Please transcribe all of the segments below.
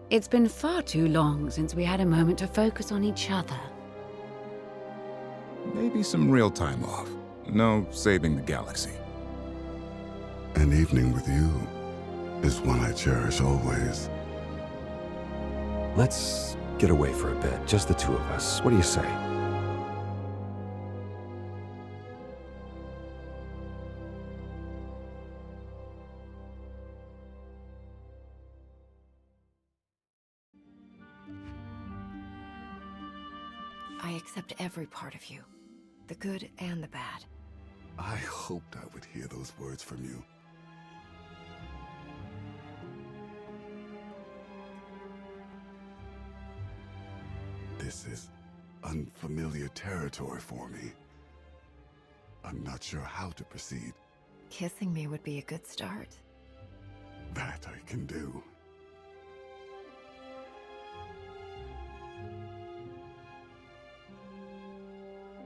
It's been far too long since we had a moment to focus on each other. Maybe some real time off. No saving the galaxy. An evening with you is one I cherish always. Let's get away for a bit, just the two of us. What do you say? I accept every part of you, the good and the bad. I hoped I would hear those words from you. This is unfamiliar territory for me. I'm not sure how to proceed. Kissing me would be a good start. That I can do.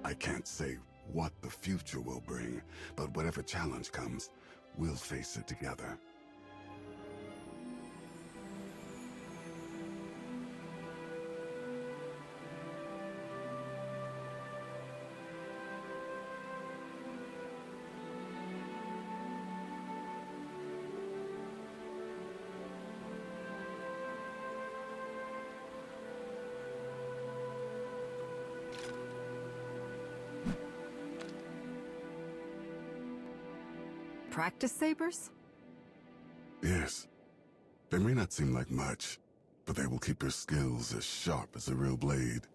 I can't say what the future will bring, but whatever challenge comes, we'll face it together. Practice sabers? Yes. They may not seem like much, but they will keep your skills as sharp as a real blade.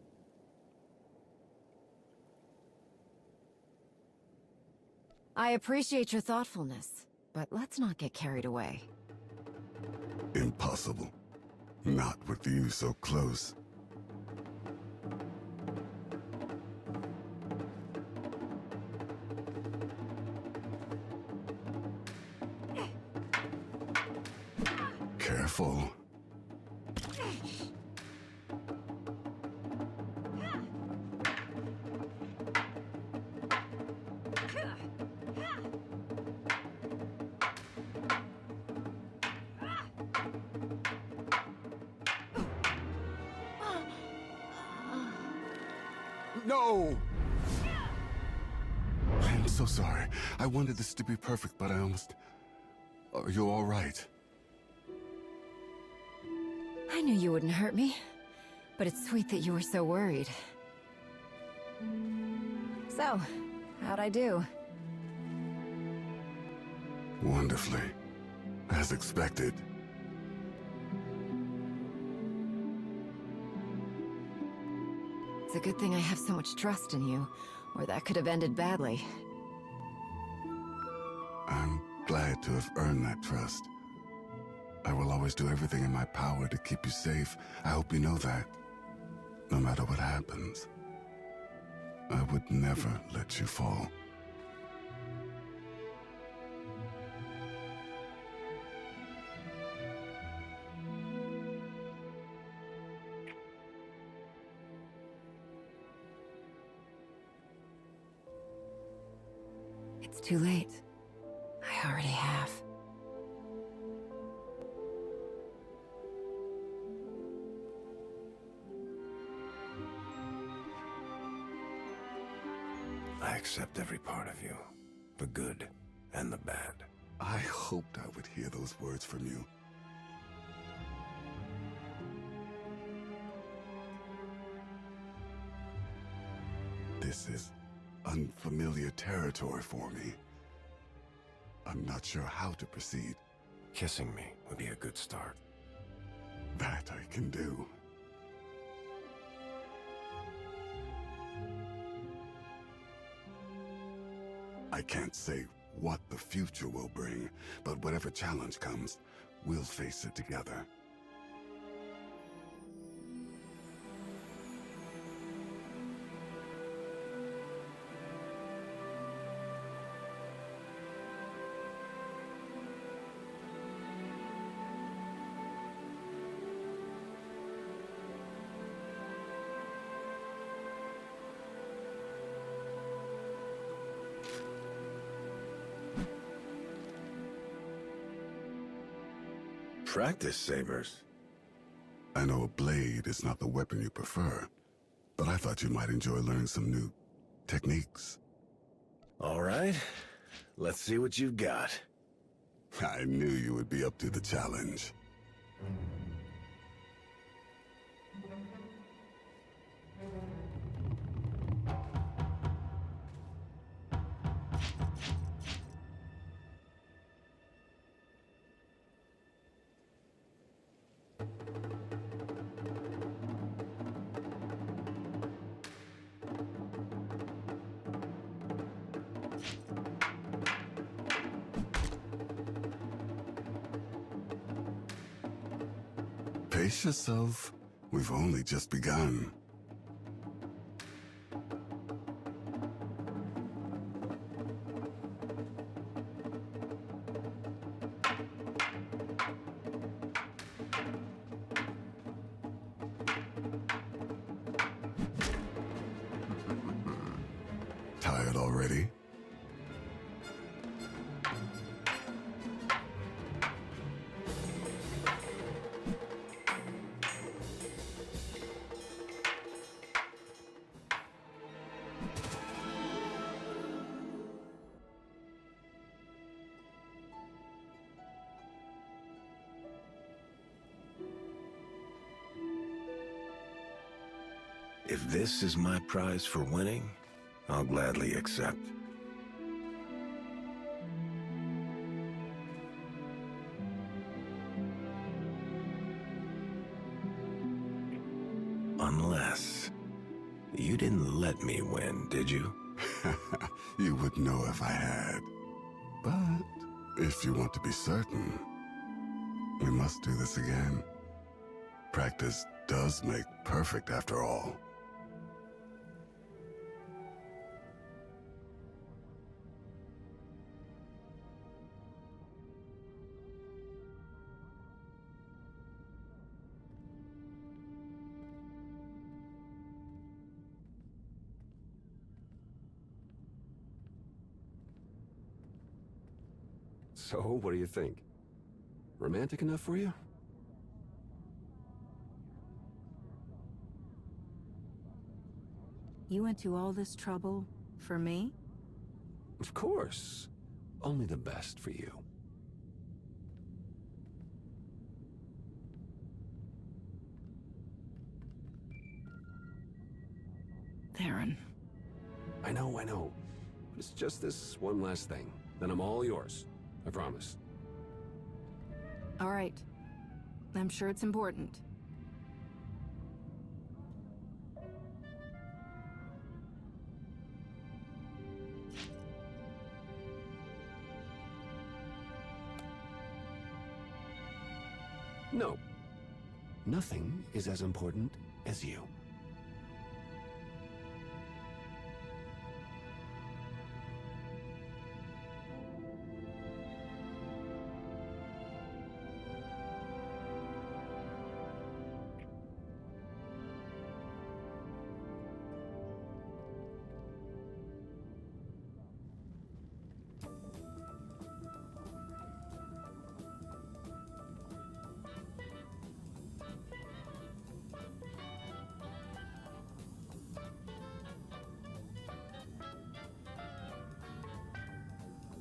I appreciate your thoughtfulness, but let's not get carried away. Impossible. Not with you so close. Careful. No! I'm so sorry. I wanted this to be perfect, but I almost... Are you all right? I knew you wouldn't hurt me, but it's sweet that you were so worried. So, how'd I do? Wonderfully. As expected. It's a good thing I have so much trust in you, or that could have ended badly. I'm glad to have earned that trust. I will always do everything in my power to keep you safe. I hope you know that. No matter what happens, I would never let you fall. It's too late. I already have. I accept every part of you, the good and the bad. I hoped I would hear those words from you. This is unfamiliar territory for me. I'm not sure how to proceed. Kissing me would be a good start. That I can do. I can't say what the future will bring, but whatever challenge comes, we'll face it together. Practice sabers? I know a blade is not the weapon you prefer, but I thought you might enjoy learning some new techniques. All right, let's see what you've got. I knew you would be up to the challenge. Pace yourself. We've only just begun. Tired already? If this is my prize for winning, I'll gladly accept. Unless... you didn't let me win, did you? You would know if I had. But if you want to be certain, we must do this again. Practice does make perfect after all. So, what do you think? Romantic enough for you? You went to all this trouble for me? Of course. Only the best for you. Theron. I know. But it's just this one last thing. Then I'm all yours. I promise. All right. I'm sure it's important. No. Nothing is as important as you.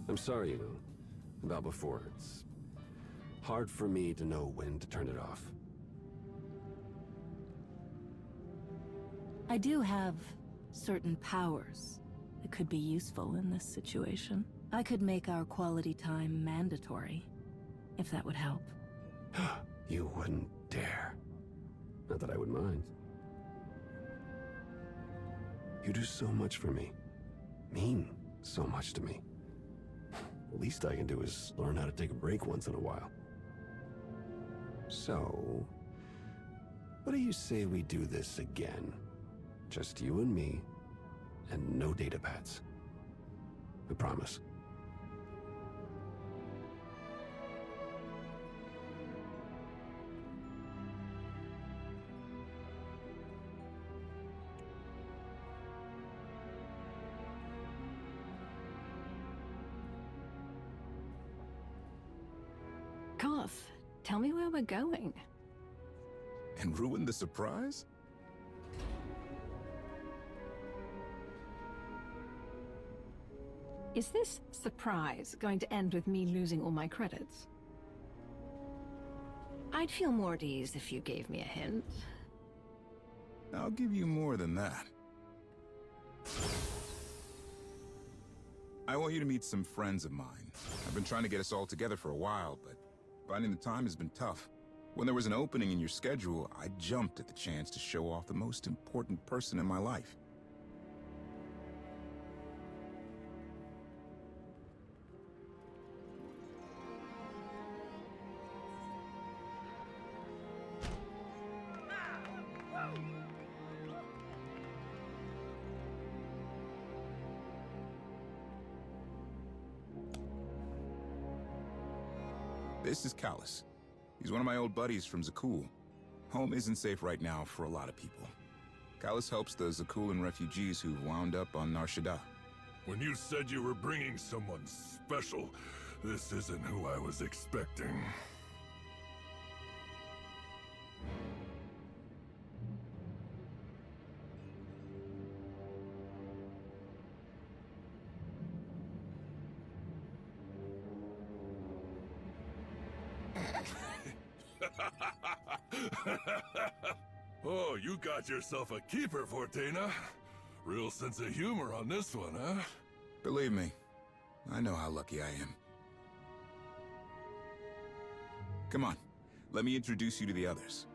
I'm sorry, about before. It's hard for me to know when to turn it off. I do have certain powers that could be useful in this situation. I could make our quality time mandatory, if that would help. You wouldn't dare. Not that I would mind. You do so much for me. Mean so much to me. The least I can do is learn how to take a break once in a while. So, what do you say we do this again? Just you and me, and no data pads. I promise. Koth, tell me where we're going. And ruin the surprise? Is this surprise going to end with me losing all my credits? I'd feel more at ease if you gave me a hint. I'll give you more than that. I want you to meet some friends of mine. I've been trying to get us all together for a while, but finding the time has been tough. When there was an opening in your schedule, I jumped at the chance to show off the most important person in my life. This is Callus. He's one of my old buddies from Zakul. Home isn't safe right now for a lot of people. Callus helps the Zakulan refugees who've wound up on Nar Shaddaa. When you said you were bringing someone special, this isn't who I was expecting. Oh, you got yourself a keeper, Vortena. Real sense of humor on this one, huh? Believe me, I know how lucky I am. Come on, let me introduce you to the others.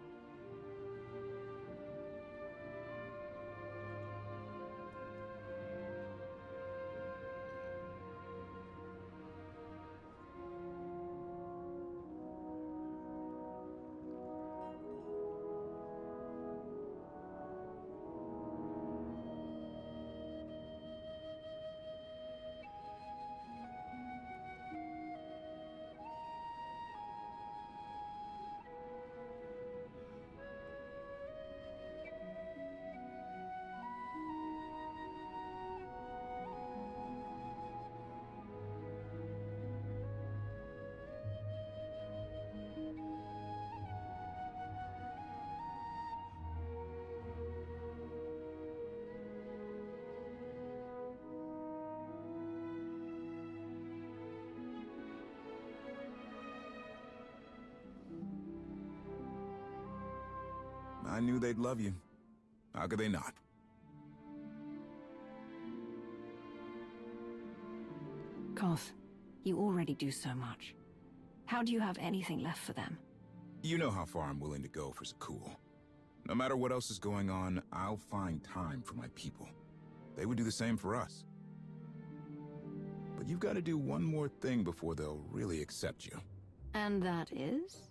I knew they'd love you. How could they not? Koth, you already do so much. How do you have anything left for them? You know how far I'm willing to go for Zakul. No matter what else is going on, I'll find time for my people. They would do the same for us. But you've got to do one more thing before they'll really accept you. And that is?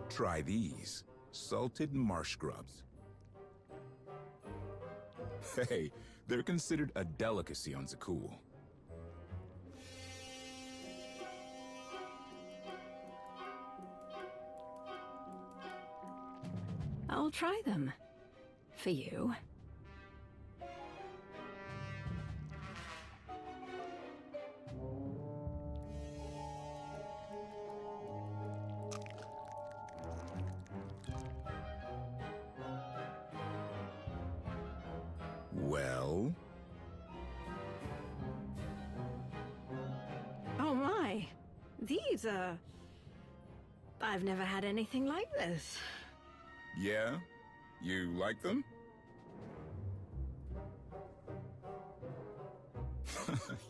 Try these. Salted marsh grubs. Hey, they're considered a delicacy on Zakul. I'll try them. For you. Well? Oh my. These are... I've never had anything like this. Yeah? You like them?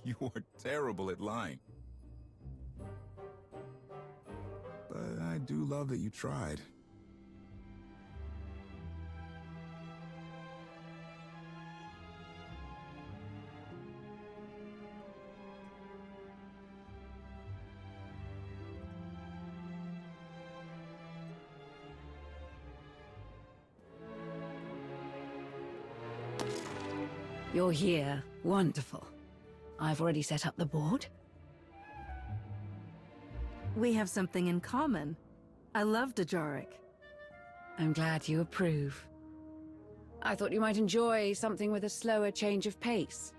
You are terrible at lying. But I do love that you tried. You're here. Wonderful. I've already set up the board. We have something in common. I love Dejoric. I'm glad you approve. I thought you might enjoy something with a slower change of pace.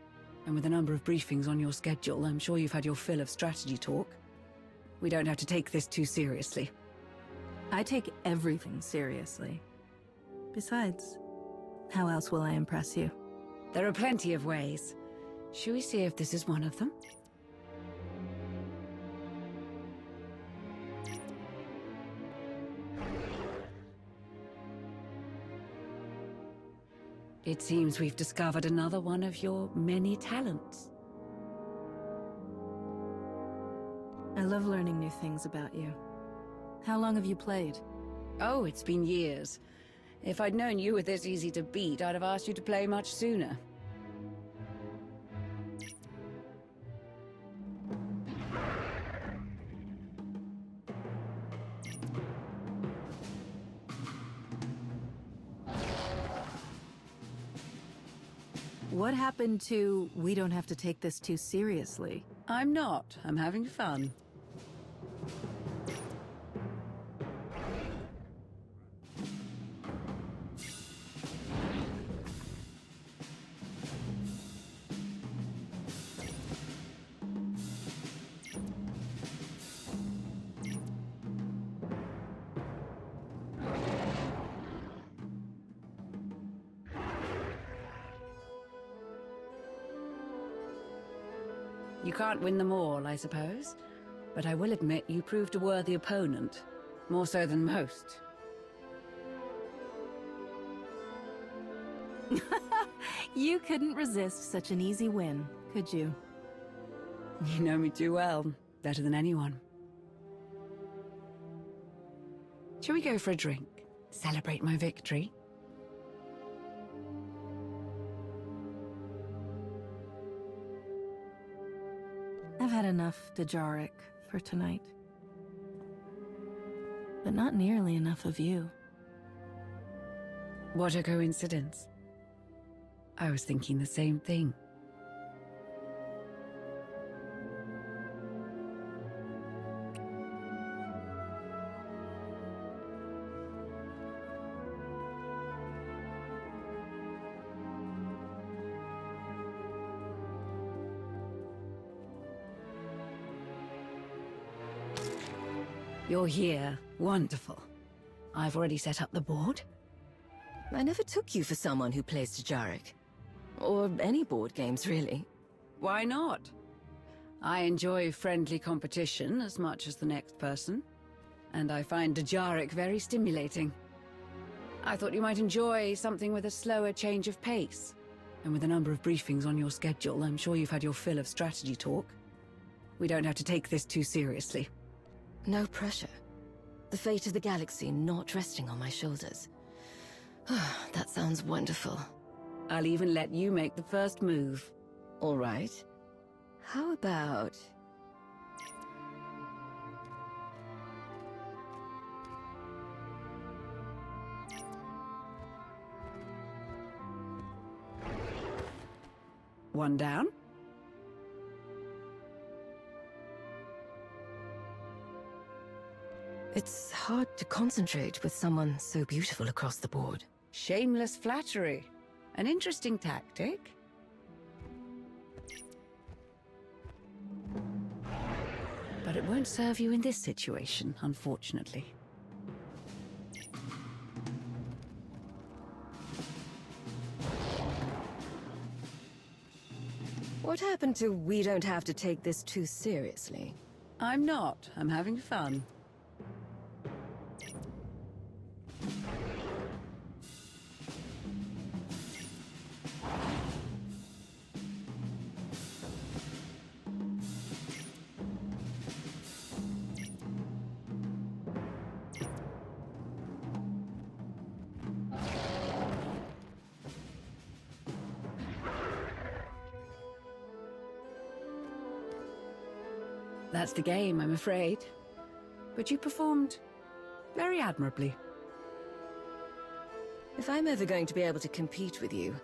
And with a number of briefings on your schedule, I'm sure you've had your fill of strategy talk. We don't have to take this too seriously. I take everything seriously. Besides, how else will I impress you? There are plenty of ways. Should we see if this is one of them? It seems we've discovered another one of your many talents. I love learning new things about you. How long have you played? Oh, it's been years. If I'd known you were this easy to beat, I'd have asked you to play much sooner. What happened to, we don't have to take this too seriously? I'm not. I'm having fun. You can't win them all, I suppose. But I will admit you proved a worthy opponent. More so than most. You couldn't resist such an easy win, could you? You know me too well. Better than anyone. Shall we go for a drink? Celebrate my victory? I've had enough Dejaric for tonight. But not nearly enough of you. What a coincidence. I was thinking the same thing. You're here. Wonderful. I've already set up the board. I never took you for someone who plays Dejaric. Or any board games, really. Why not? I enjoy friendly competition as much as the next person. And I find Dejaric very stimulating. I thought you might enjoy something with a slower change of pace. And with a number of briefings on your schedule, I'm sure you've had your fill of strategy talk. We don't have to take this too seriously. No pressure. The fate of the galaxy not resting on my shoulders. That sounds wonderful. I'll even let you make the first move. All right. How about... One down. It's hard to concentrate with someone so beautiful across the board. Shameless flattery. An interesting tactic. But it won't serve you in this situation, unfortunately. What happened to we don't have to take this too seriously? I'm not. I'm having fun. That's the game, I'm afraid. But you performed very admirably. If I'm ever going to be able to compete with you,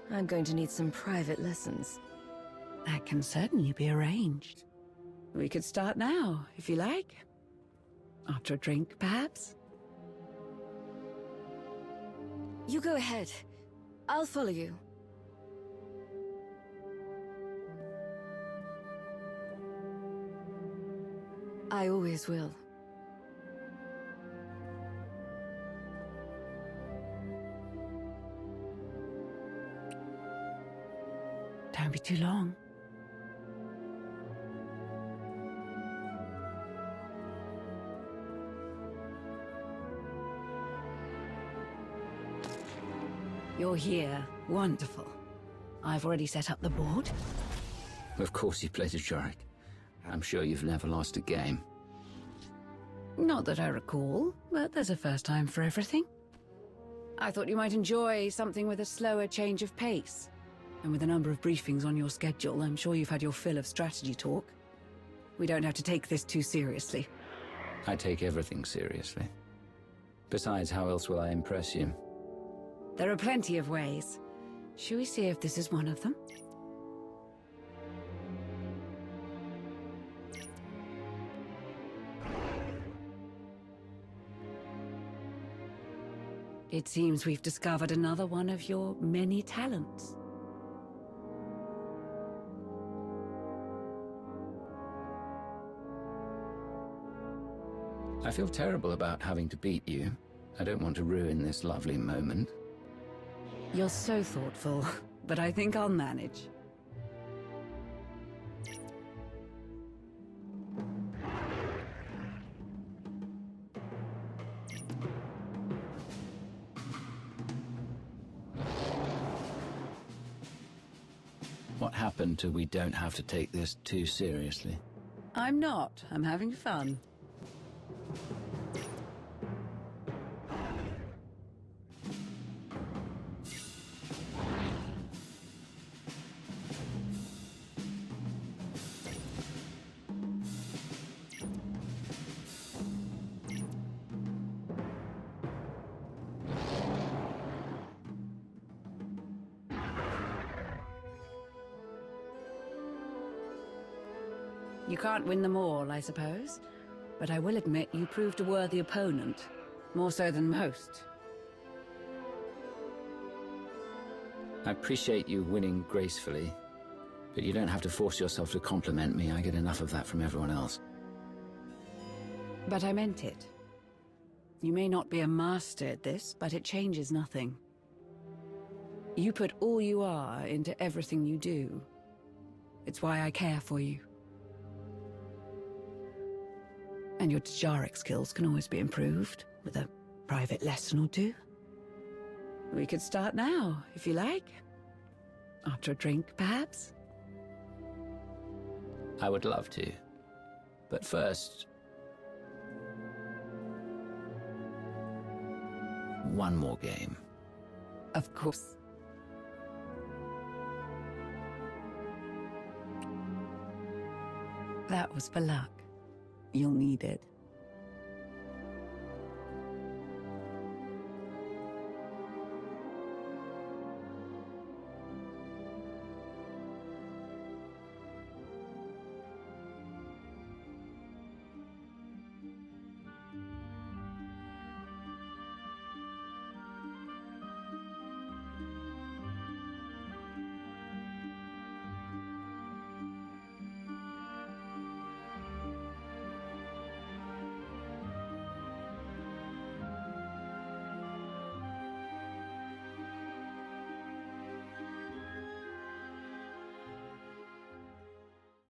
I'm going to need some private lessons. That can certainly be arranged. We could start now, if you like. After a drink, perhaps? You go ahead. I'll follow you. I always will. be too long. You're here. Wonderful. I've already set up the board. Of course you played a Jarek. I'm sure you've never lost a game. Not that I recall, but there's a first time for everything. I thought you might enjoy something with a slower change of pace. And with a number of briefings on your schedule, I'm sure you've had your fill of strategy talk. We don't have to take this too seriously. I take everything seriously. Besides, how else will I impress you? There are plenty of ways. Shall we see if this is one of them? It seems we've discovered another one of your many talents. I feel terrible about having to beat you. I don't want to ruin this lovely moment. You're so thoughtful, but I think I'll manage. What happened to we don't have to take this too seriously? I'm not. I'm having fun. You can't win them all, I suppose. But I will admit you proved a worthy opponent. More so than most. I appreciate you winning gracefully, but you don't have to force yourself to compliment me. I get enough of that from everyone else. But I meant it. You may not be a master at this, but it changes nothing. You put all you are into everything you do. It's why I care for you. And your Jarek skills can always be improved, with a private lesson or two. We could start now, if you like. After a drink, perhaps? I would love to. But first... one more game. Of course. That was for luck. You'll need it.